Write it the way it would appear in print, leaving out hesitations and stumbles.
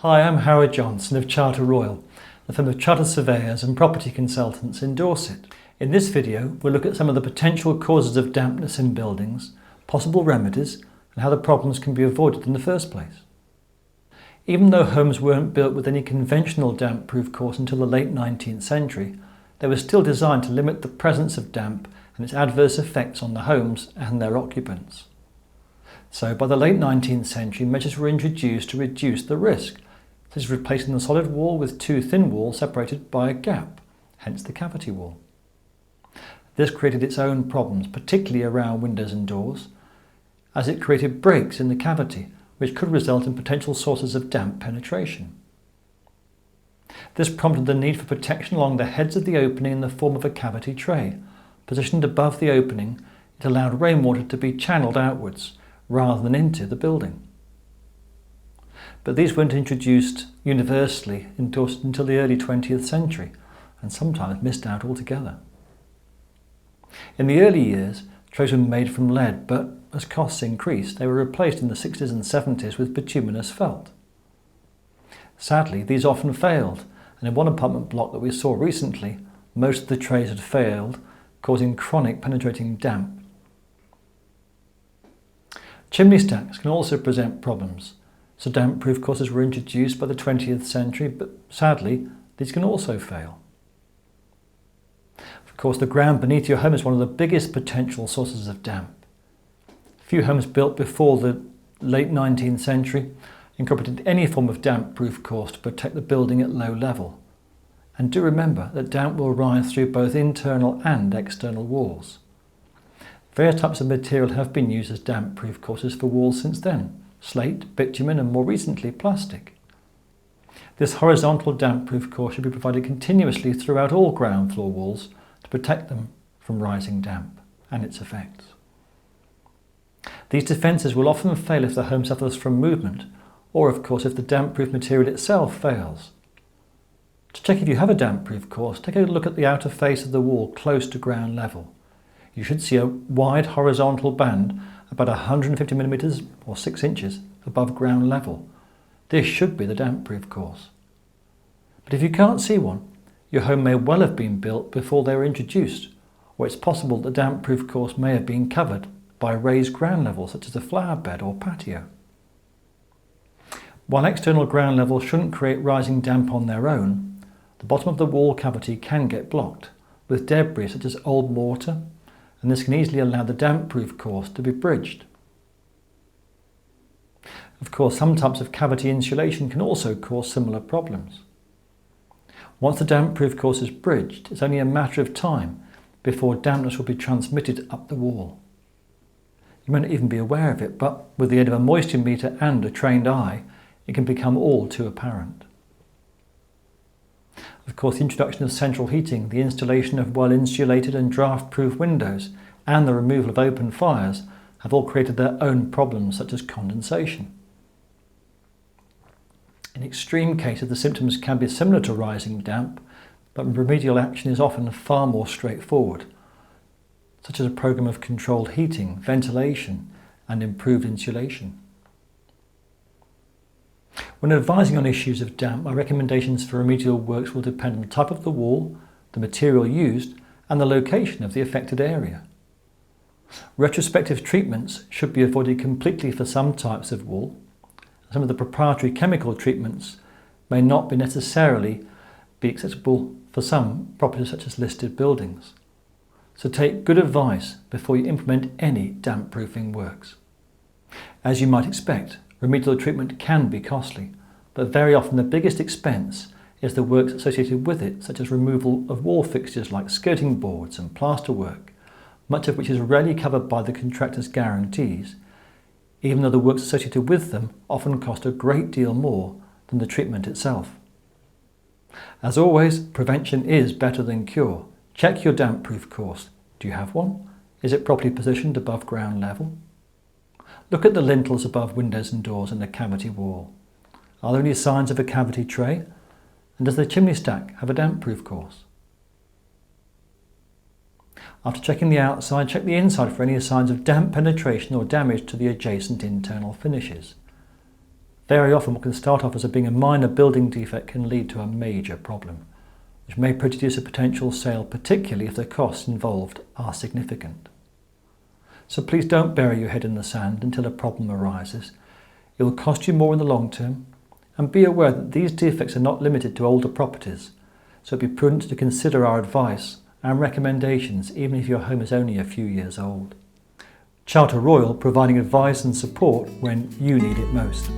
Hi, I'm Howard Johnson of Charter Royal, the firm of chartered surveyors and property consultants in Dorset. In this video, we'll look at some of the potential causes of dampness in buildings, possible remedies, and how the problems can be avoided in the first place. Even though homes weren't built with any conventional damp-proof course until the late 19th century, they were still designed to limit the presence of damp and its adverse effects on the homes and their occupants. So by the late 19th century, measures were introduced to reduce the risk, such as replacing the solid wall with two thin walls separated by a gap, hence the cavity wall. This created its own problems, particularly around windows and doors, as it created breaks in the cavity, which could result in potential sources of damp penetration. This prompted the need for protection along the heads of the opening in the form of a cavity tray. Positioned above the opening, it allowed rainwater to be channeled outwards rather than into the building. But these weren't introduced universally until the early 20th century, and sometimes missed out altogether. In the early years, trays were made from lead, but as costs increased, they were replaced in the 60s and 70s with bituminous felt. Sadly, these often failed, and in one apartment block that we saw recently, most of the trays had failed, causing chronic penetrating damp. Chimney stacks can also present problems, so damp-proof courses were introduced by the 20th century, but sadly, these can also fail. Of course, the ground beneath your home is one of the biggest potential sources of damp. Few homes built before the late 19th century incorporated any form of damp-proof course to protect the building at low level. And do remember that damp will rise through both internal and external walls. Various types of material have been used as damp-proof courses for walls since then: slate, bitumen, and more recently plastic. This horizontal damp-proof course should be provided continuously throughout all ground floor walls to protect them from rising damp and its effects. These defences will often fail if the home suffers from movement, or of course if the damp-proof material itself fails. To check if you have a damp-proof course, take a look at the outer face of the wall close to ground level. You should see a wide horizontal band about 150 millimetres or 6 inches above ground level. This should be the damp-proof course. But if you can't see one, your home may well have been built before they were introduced, or it's possible the damp-proof course may have been covered by raised ground level such as a flower bed or patio. While external ground level shouldn't create rising damp on their own, the bottom of the wall cavity can get blocked with debris such as old mortar, and this can easily allow the damp-proof course to be bridged. Of course, some types of cavity insulation can also cause similar problems. Once the damp-proof course is bridged, it's only a matter of time before dampness will be transmitted up the wall. You may not even be aware of it, but with the aid of a moisture meter and a trained eye, it can become all too apparent. Of course, the introduction of central heating, the installation of well-insulated and draft-proof windows, and the removal of open fires have all created their own problems such as condensation. In extreme cases, the symptoms can be similar to rising damp, but remedial action is often far more straightforward, such as a program of controlled heating, ventilation, and improved insulation. When advising on issues of damp, my recommendations for remedial works will depend on the type of the wall, the material used, and the location of the affected area. Retrospective treatments should be avoided completely for some types of wall. Some of the proprietary chemical treatments may not necessarily be acceptable for some properties such as listed buildings. So take good advice before you implement any damp-proofing works. As you might expect, remedial treatment can be costly, but very often the biggest expense is the works associated with it, such as removal of wall fixtures like skirting boards and plasterwork, much of which is rarely covered by the contractor's guarantees, even though the works associated with them often cost a great deal more than the treatment itself. As always, prevention is better than cure. Check your damp-proof course. Do you have one? Is it properly positioned above ground level? Look at the lintels above windows and doors and the cavity wall. Are there any signs of a cavity tray? And does the chimney stack have a damp-proof course? After checking the outside, check the inside for any signs of damp penetration or damage to the adjacent internal finishes. Very often what can start off as being a minor building defect can lead to a major problem, which may prejudice a potential sale, particularly if the costs involved are significant. So please don't bury your head in the sand until a problem arises. It will cost you more in the long term, and be aware that these defects are not limited to older properties, so it'd be prudent to consider our advice and recommendations even if your home is only a few years old. Charter Royal, providing advice and support when you need it most.